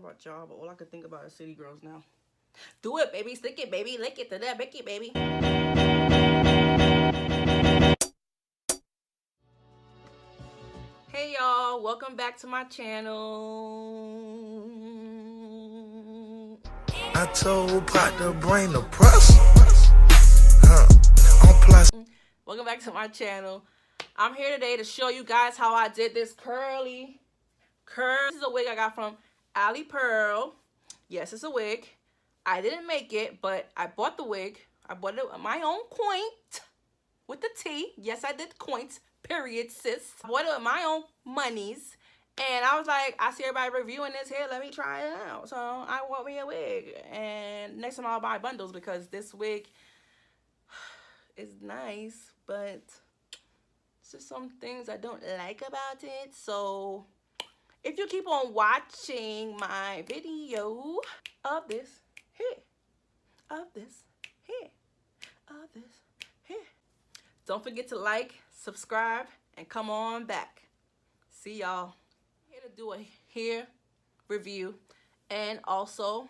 know about y'all, but all I could think about is city girls now. Do it, baby. Stick it, baby. Lick it to that. Bick it, baby. Hey, y'all. Welcome back to my channel. I told Pot to bring the press. Welcome back to my channel. I'm here today to show you guys how I did this curly. This is a wig I got from Alipearl. Yes, it's a wig. I didn't make it, but I bought the wig. I bought it with my own coin with the T. Yes, I did coins. Period, sis. I bought it with my own monies. And I was like, I see everybody reviewing this here. Let me try it out. So I bought me a wig. And next time I'll buy bundles because this wig is nice, but there's just some things I don't like about it. So if you keep on watching my video of this here, don't forget to like, subscribe, and come on back. See y'all. Here to do a hair review and also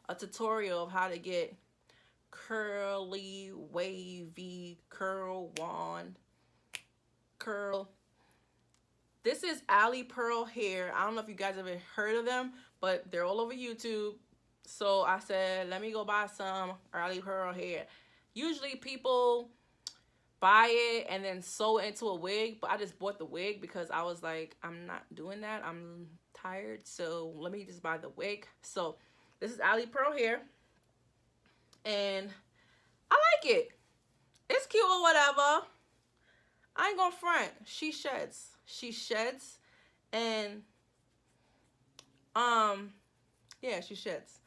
a tutorial of how to get curly, wavy, curl wand, curl. This is Alipearl Hair. I don't know if you guys ever heard of them, but they're all over YouTube. So I said, let me go buy some Alipearl Hair. Usually people buy it and then sew it into a wig, but I just bought the wig because I was like, I'm not doing that. I'm tired, so let me just buy the wig. So this is Alipearl Hair, and I like it. It's cute or whatever. I ain't gonna front. She sheds, and yeah, she sheds.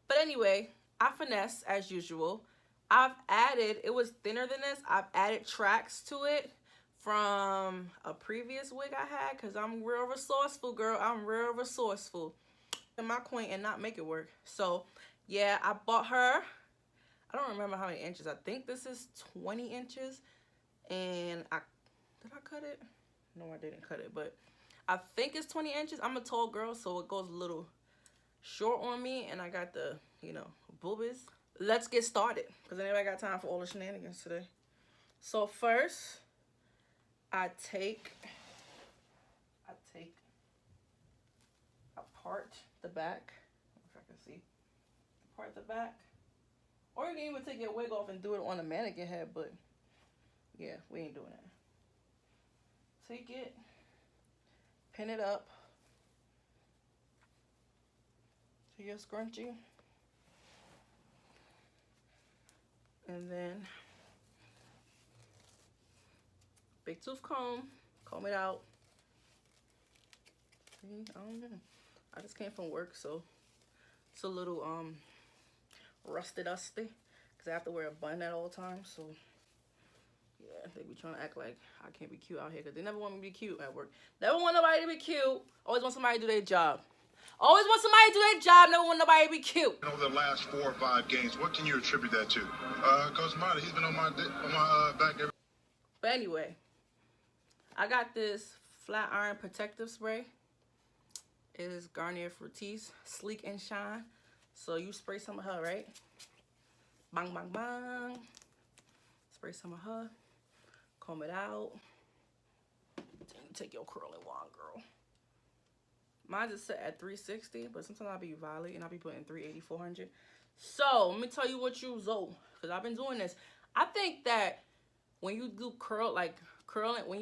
But anyway, I finesse as usual. I've added, it was thinner than this, I've added tracks to it from a previous wig I had because I'm real resourceful, girl. I'm real resourceful. And my coin and not make it work. So yeah, I bought her. I don't remember how many inches. I think this is 20 inches. And did I cut it? No, I didn't cut it, but I think it's 20 inches. I'm a tall girl, so it goes a little short on me, and I got the, you know, boobies. Let's get started, because anybody got time for all the shenanigans today. So first, I take apart the back. If I can see, apart the back. Or you can even take your wig off and do it on a mannequin head, but yeah, we ain't doing that. Take it, pin it up to your scrunchie, and then big tooth comb it out. See, I don't know. I just came from work, so it's a little rusty dusty because I have to wear a bun at all times. So yeah, they be trying to act like I can't be cute out here because they never want me to be cute at work. Never want nobody to be cute. Always want somebody to do their job. Always want somebody to do their job. Never want nobody to be cute. Over the last 4 or 5 games, what can you attribute that to? Coach Marty, he's been on my back every. But anyway, I got this flat iron protective spray. It is Garnier Fructis, Sleek and Shine. So you spray some of her, right? Bang, bang, bang. Spray some of her. Comb it out. Then you take your curling wand, girl. Mine is set at 360, but sometimes I'll be violating. I'll be putting 380, 400. So let me tell you what you do, because I've been doing this. I think that when you do when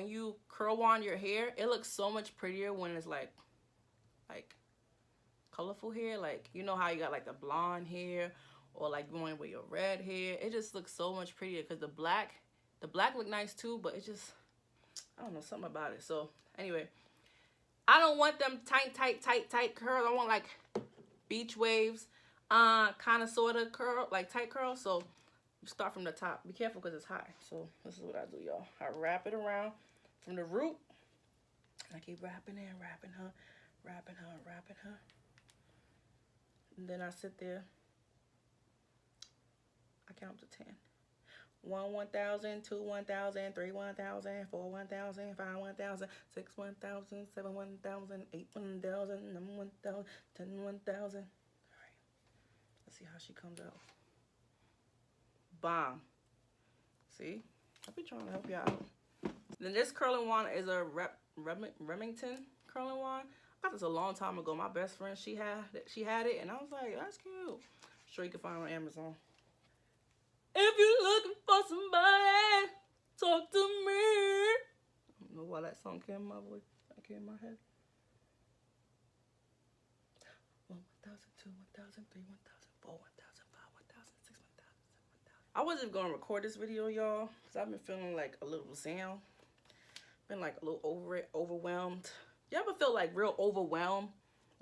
you curl wand your hair, it looks so much prettier when it's like colorful hair. Like, you know how you got like the blonde hair, or like going with your red hair. It just looks so much prettier because the black look nice too, but it just, I don't know, something about it. So anyway, I don't want them tight curls. I want like beach waves, kind of sort of curl, like tight curls. So you start from the top. Be careful because it's high. So this is what I do, y'all. I wrap it around from the root. And I keep wrapping her. And then I sit there. I count to 10. 1, 1,000, 2, 1,000, 3, 1,000, 4, 1,000, 5, 1,000, 6, 1,000, 7, 1,000, 8, 1,000, 9, 1,000, 10, 1,000. All right. Let's see how she comes out. Bomb. See? I'll be trying to help you out. Then this curling wand is a Remington curling wand. I got this a long time ago. My best friend, she had it, and I was like, that's cute. I'm sure you can find it on Amazon. If you're looking for somebody, talk to me. I don't know why that song came in my voice. That came in my head. 1,000, 2, 1,000, 3, 1,000, 4, 1,005, 1,006, 1,007, 1,000. I wasn't gonna record this video, y'all, because I've been feeling like a little down. Been like a little overwhelmed. You ever feel like real overwhelmed?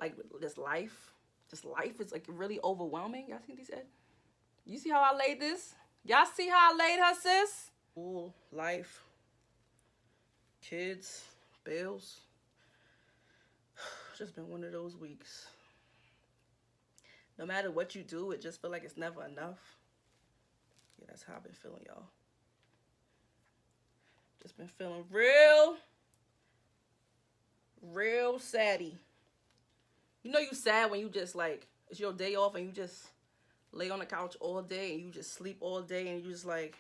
Like this life? This life is like really overwhelming. Y'all see these? You see how I laid this? Y'all see how I laid her, sis? School, life, kids, bills. It's just been one of those weeks. No matter what you do, it just feel like it's never enough. Yeah, that's how I've been feeling, y'all. Just been feeling real saddy. You know you sad when you just like, it's your day off and you just lay on the couch all day and you just sleep all day and you just like,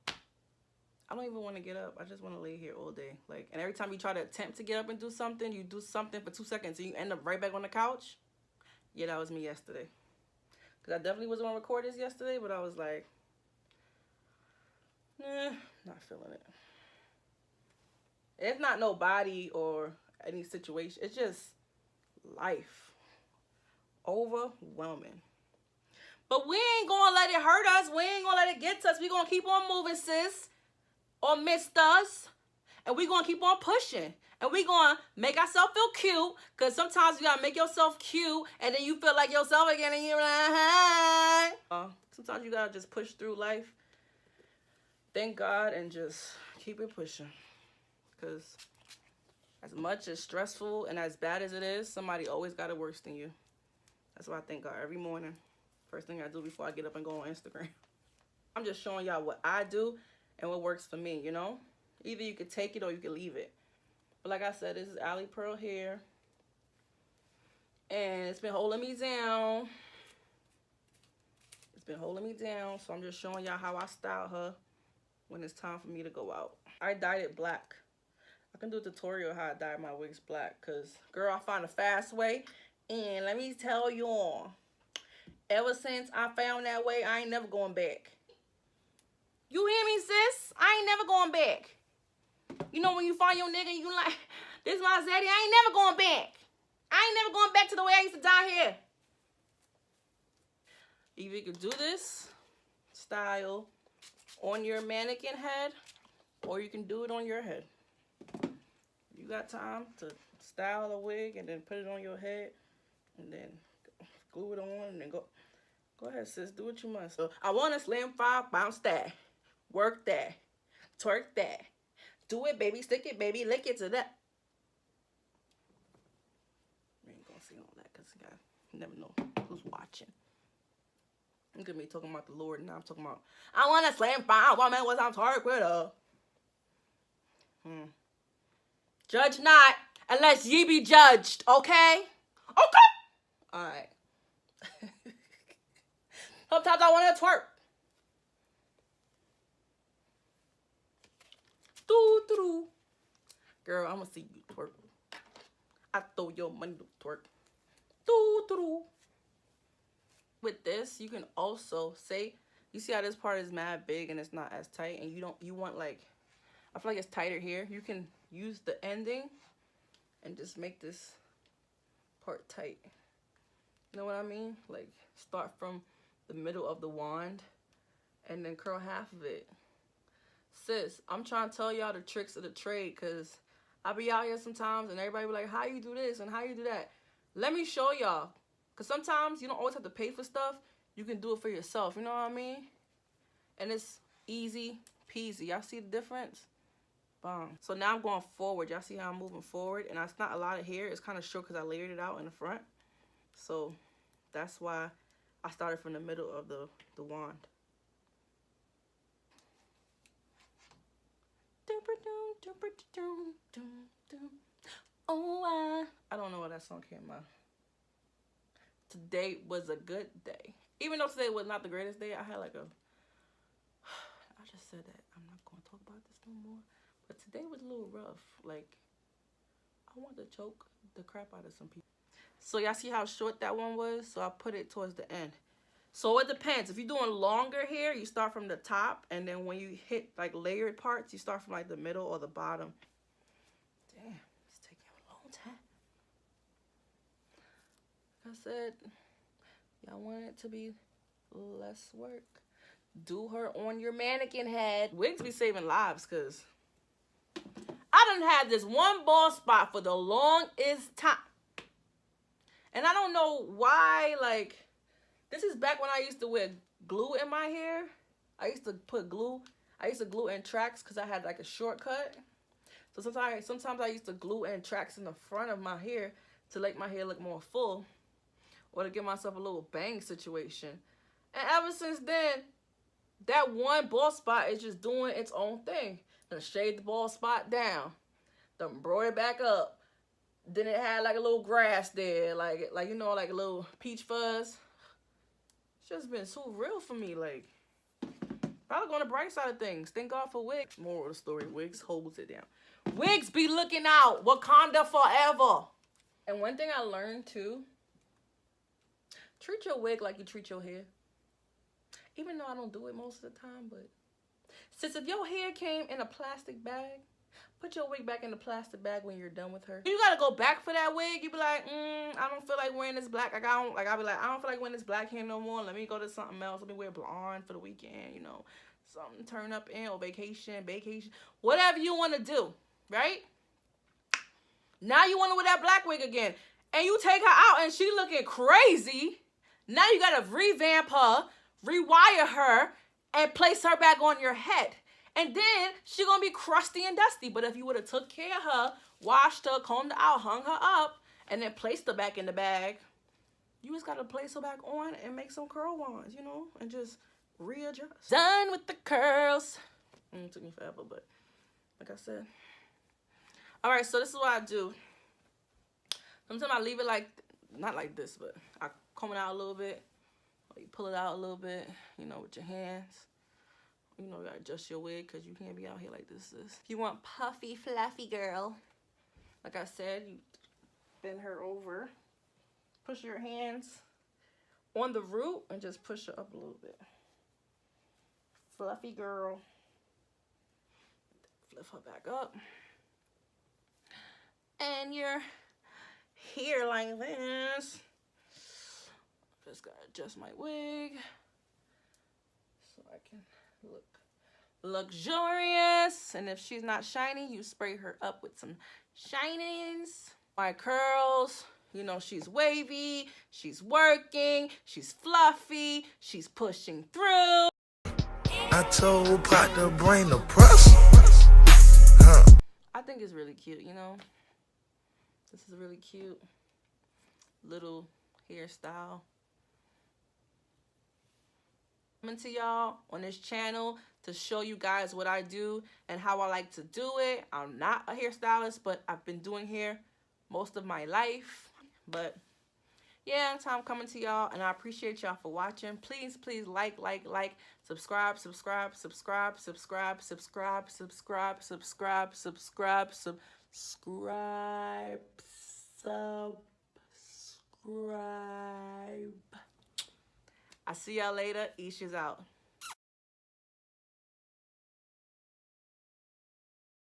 I don't even want to get up. I just want to lay here all day. Like, and every time you try to attempt to get up and do something, you do something for 2 seconds and you end up right back on the couch. Yeah, that was me yesterday. Because I definitely wasn't going to record this yesterday, but I was like, not feeling it. It's not nobody or any situation. It's just life. Overwhelming. But we ain't gonna let it hurt us. We ain't gonna let it get to us. We gonna keep on moving, sis. Or missed us. And we gonna keep on pushing. And we gonna make ourselves feel cute. Because sometimes you gotta make yourself cute. And then you feel like yourself again. And you're like, hi. Sometimes you gotta just push through life. Thank God and just keep it pushing. Because as much as stressful and as bad as it is, somebody always got it worse than you. That's why I thank God every morning. First thing I do before I get up and go on Instagram. I'm just showing y'all what I do and what works for me, you know? Either you could take it or you could leave it. But like I said, this is Alipearl Hair. And it's been holding me down. It's been holding me down. So I'm just showing y'all how I style her when it's time for me to go out. I dyed it black. I can do a tutorial how I dye my wigs black. Because, girl, I found a fast way. And let me tell you all. Ever since I found that way, I ain't never going back. You hear me, sis? I ain't never going back. You know when you find your nigga and you like, this is my zaddy, I ain't never going back. I ain't never going back to the way I used to dye hair. Either you can do this style on your mannequin head, or you can do it on your head. You got time to style a wig and then put it on your head and then glue it on and then go ahead, sis, do what you must. So I want a slim file, bounce that, work that, twerk that, do it, baby, stick it, baby, lick it to that. We ain't gonna see all that because you never know who's watching. Look at me talking about the Lord, and now I'm talking about, I want a slim file woman was on twerk with her. Judge not unless ye be judged, okay? Okay. All right. Sometimes I want to twerk. Doo-doo-doo. Girl, I'm going to see you twerk. I throw your money to twerk. Doo-doo-doo. With this, you can also say, you see how this part is mad big and it's not as tight, and you want like, I feel like it's tighter here. You can use the ending and just make this part tight. You know what I mean? Like, start from the middle of the wand and then curl half of it. Sis, I'm trying to tell y'all the tricks of the trade, because I be out here sometimes and everybody be like, how you do this and how you do that? Let me show y'all. Because sometimes you don't always have to pay for stuff. You can do it for yourself. You know what I mean? And it's easy peasy. Y'all see the difference? Boom. So now I'm going forward. Y'all see how I'm moving forward? And it's not a lot of hair. It's kind of short because I layered it out in the front. So that's why I started from the middle of the wand. Oh, I don't know where that song came out. Today was a good day. Even though today was not the greatest day, I had like a... I just said that I'm not going to talk about this no more. But today was a little rough. Like, I want to choke the crap out of some people. So y'all see how short that one was? So I put it towards the end. So it depends. If you're doing longer hair, you start from the top. And then when you hit like layered parts, you start from like the middle or the bottom. Damn, it's taking a long time. Like I said, y'all want it to be less work. Do her on your mannequin head. Wigs be saving lives, because I done had this one bald spot for the longest time. And I don't know why, like, this is back when I used to wear glue in my hair. I used to put glue. I used to glue in tracks because I had like a shortcut. So sometimes I used to glue in tracks in the front of my hair to make my hair look more full, or to give myself a little bang situation. And ever since then, that one bald spot is just doing its own thing. Then shade the bald spot down. Then brought it back up. Then it had like a little grass there, like you know, like a little peach fuzz. It's just been so real for me. Like, probably go on the bright side of things. Thank God for wigs. Moral of the story: wigs holds it down. Wigs be looking out. Wakanda forever. And one thing I learned too: treat your wig like you treat your hair. Even though I don't do it most of the time, but since if your hair came in a plastic bag, put your wig back in the plastic bag when you're done with her. You gotta go back for that wig. You be like, I don't feel like wearing this black. I'll be like, I don't feel like wearing this black hair no more. Let me go to something else. Let me wear blonde for the weekend, you know. Something turn up in, or vacation. Whatever you want to do, right? Now you want to wear that black wig again. And you take her out and she looking crazy. Now you gotta revamp her, rewire her, and place her back on your head. And then she gonna be crusty and dusty. But if you would have took care of her, washed her, combed her out, hung her up, and then placed her back in the bag, you just gotta place her back on and make some curl wands, you know, and just readjust. Done with the curls. It took me forever, but like I said. All right, so this is what I do. Sometimes I leave it like, not like this, but I comb it out a little bit. Or you pull it out a little bit, you know, with your hands. You know, you gotta adjust your wig because you can't be out here like this. If you want puffy, fluffy girl, like I said, you bend her over. Push your hands on the root and just push her up a little bit. Fluffy girl. Flip her back up. And your hair like this. Just gotta adjust my wig so I can look luxurious. And if she's not shiny, you spray her up with some shinings. My curls, you know, she's wavy, she's working, she's fluffy, she's pushing through. I told Pot to bring the press. I think it's really cute, you know. This is a really cute little hairstyle. Coming to y'all on this channel to show you guys what I do and how I like to do it. I'm not a hairstylist, but I've been doing hair most of my life. But yeah, so I'm coming to y'all, and I appreciate y'all for watching. Please like, subscribe, I see y'all later. Isha's out.